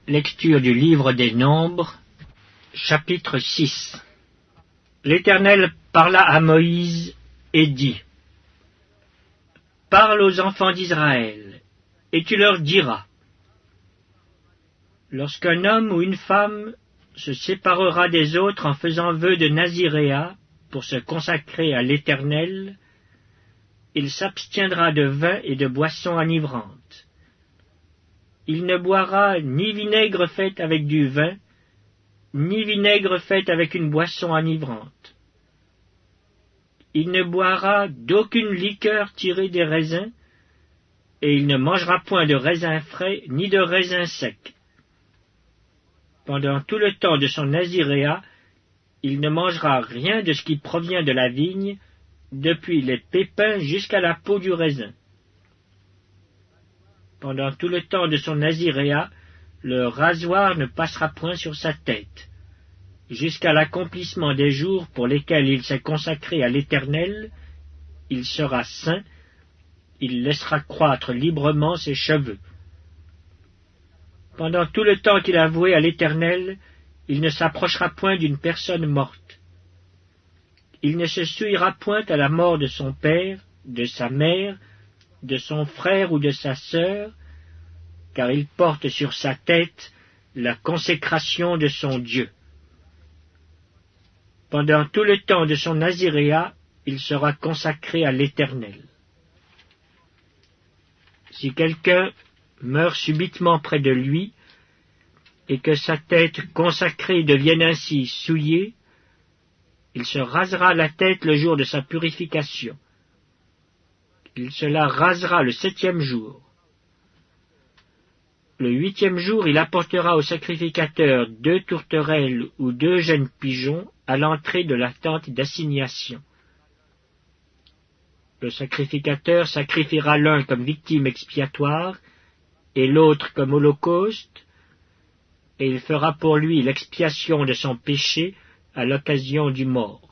Lecture du livre des Nombres, chapitre 6. L'Éternel parla à Moïse et dit : Parle aux enfants d'Israël, et tu leur diras : Lorsqu'un homme ou une femme se séparera des autres en faisant vœu de naziréat pour se consacrer à l'Éternel, il s'abstiendra de vin et de boissons enivrantes. Il ne boira ni vinaigre fait avec du vin, ni vinaigre fait avec une boisson enivrante. Il ne boira d'aucune liqueur tirée des raisins, et il ne mangera point de raisins frais ni de raisins secs. Pendant tout le temps de son naziréat, il ne mangera rien de ce qui provient de la vigne, depuis les pépins jusqu'à la peau du raisin. Pendant tout le temps de son naziréat, le rasoir ne passera point sur sa tête, jusqu'à l'accomplissement des jours pour lesquels il s'est consacré à l'Éternel. Il sera saint, il laissera croître librement ses cheveux. Pendant tout le temps qu'il a voué à l'Éternel, il ne s'approchera point d'une personne morte. Il ne se souillera point à la mort de son père, de sa mère, de son frère ou de sa sœur, car il porte sur sa tête la consécration de son Dieu. Pendant tout le temps de son naziréat, il sera consacré à l'Éternel. Si quelqu'un meurt subitement près de lui, et que sa tête consacrée devienne ainsi souillée, il se rasera la tête le jour de sa purification. Il se la rasera le 7e jour. Le 8e jour, il apportera au sacrificateur 2 tourterelles ou 2 jeunes pigeons à l'entrée de la tente d'assignation. Le sacrificateur sacrifiera l'un comme victime expiatoire et l'autre comme holocauste, et il fera pour lui l'expiation de son péché à l'occasion du mort.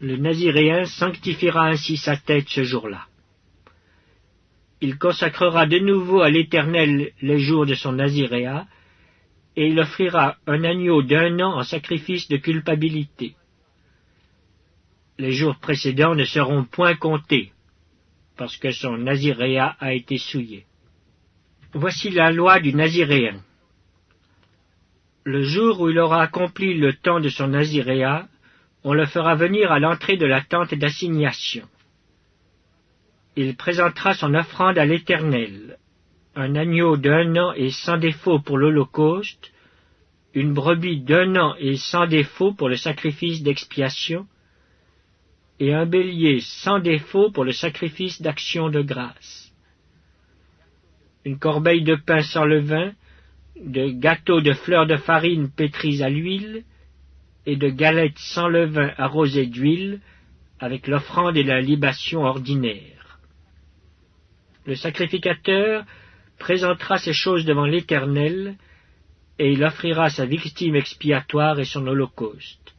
Le Naziréen sanctifiera ainsi sa tête ce jour-là. Il consacrera de nouveau à l'Éternel les jours de son naziréat, et il offrira un agneau d'1 an en sacrifice de culpabilité. Les jours précédents ne seront point comptés, parce que son naziréat a été souillé. Voici la loi du Naziréen. Le jour où il aura accompli le temps de son naziréat, on le fera venir à l'entrée de la tente d'assignation. Il présentera son offrande à l'Éternel, un agneau d'1 an et sans défaut pour l'holocauste, une brebis d'1 an et sans défaut pour le sacrifice d'expiation, et un bélier sans défaut pour le sacrifice d'action de grâce. Une corbeille de pain sans levain, de gâteaux de fleurs de farine pétris à l'huile, et de galettes sans levain arrosées d'huile, avec l'offrande et la libation ordinaire. Le sacrificateur présentera ces choses devant l'Éternel, et il offrira sa victime expiatoire et son holocauste.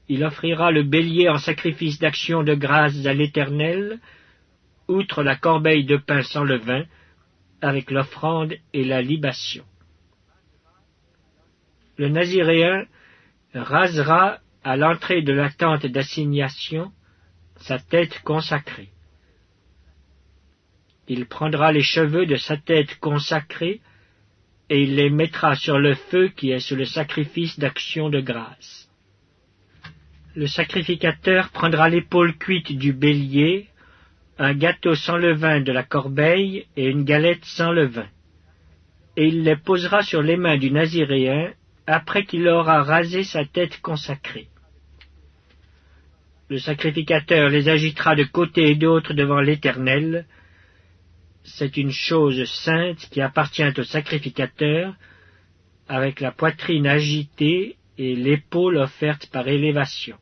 Il offrira le bélier en sacrifice d'action de grâce à l'Éternel, outre la corbeille de pain sans levain, avec l'offrande et la libation. Le Naziréen rasera à l'entrée de la tente d'assignation sa tête consacrée. Il prendra les cheveux de sa tête consacrée et il les mettra sur le feu qui est sur le sacrifice d'action de grâce. Le sacrificateur prendra l'épaule cuite du bélier, un gâteau sans levain de la corbeille et une galette sans levain, et il les posera sur les mains du Naziréen après qu'il aura rasé sa tête consacrée. Le sacrificateur les agitera de côté et d'autre devant l'Éternel. C'est une chose sainte qui appartient au sacrificateur, avec la poitrine agitée et l'épaule offerte par élévation.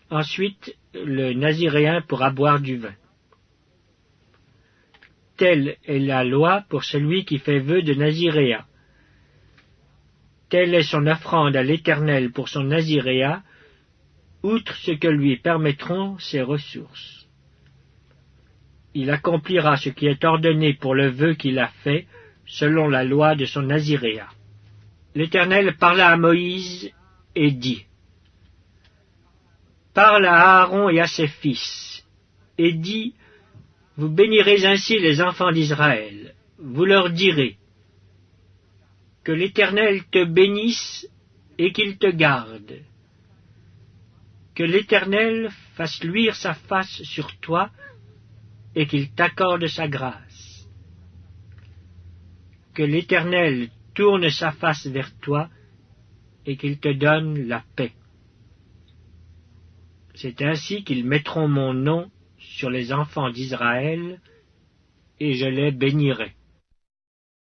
Ensuite, le Naziréen pourra boire du vin. Telle est la loi pour celui qui fait vœu de naziréat. Telle est son offrande à l'Éternel pour son naziréat, outre ce que lui permettront ses ressources. Il accomplira ce qui est ordonné pour le vœu qu'il a fait, selon la loi de son naziréat. L'Éternel parla à Moïse et dit, « Parle à Aaron et à ses fils, et dis, vous bénirez ainsi les enfants d'Israël. Vous leur direz, que l'Éternel te bénisse et qu'il te garde. Que l'Éternel fasse luire sa face sur toi et qu'il t'accorde sa grâce. Que l'Éternel tourne sa face vers toi et qu'il te donne la paix. C'est ainsi qu'ils mettront mon nom sur les enfants d'Israël et je les bénirai. »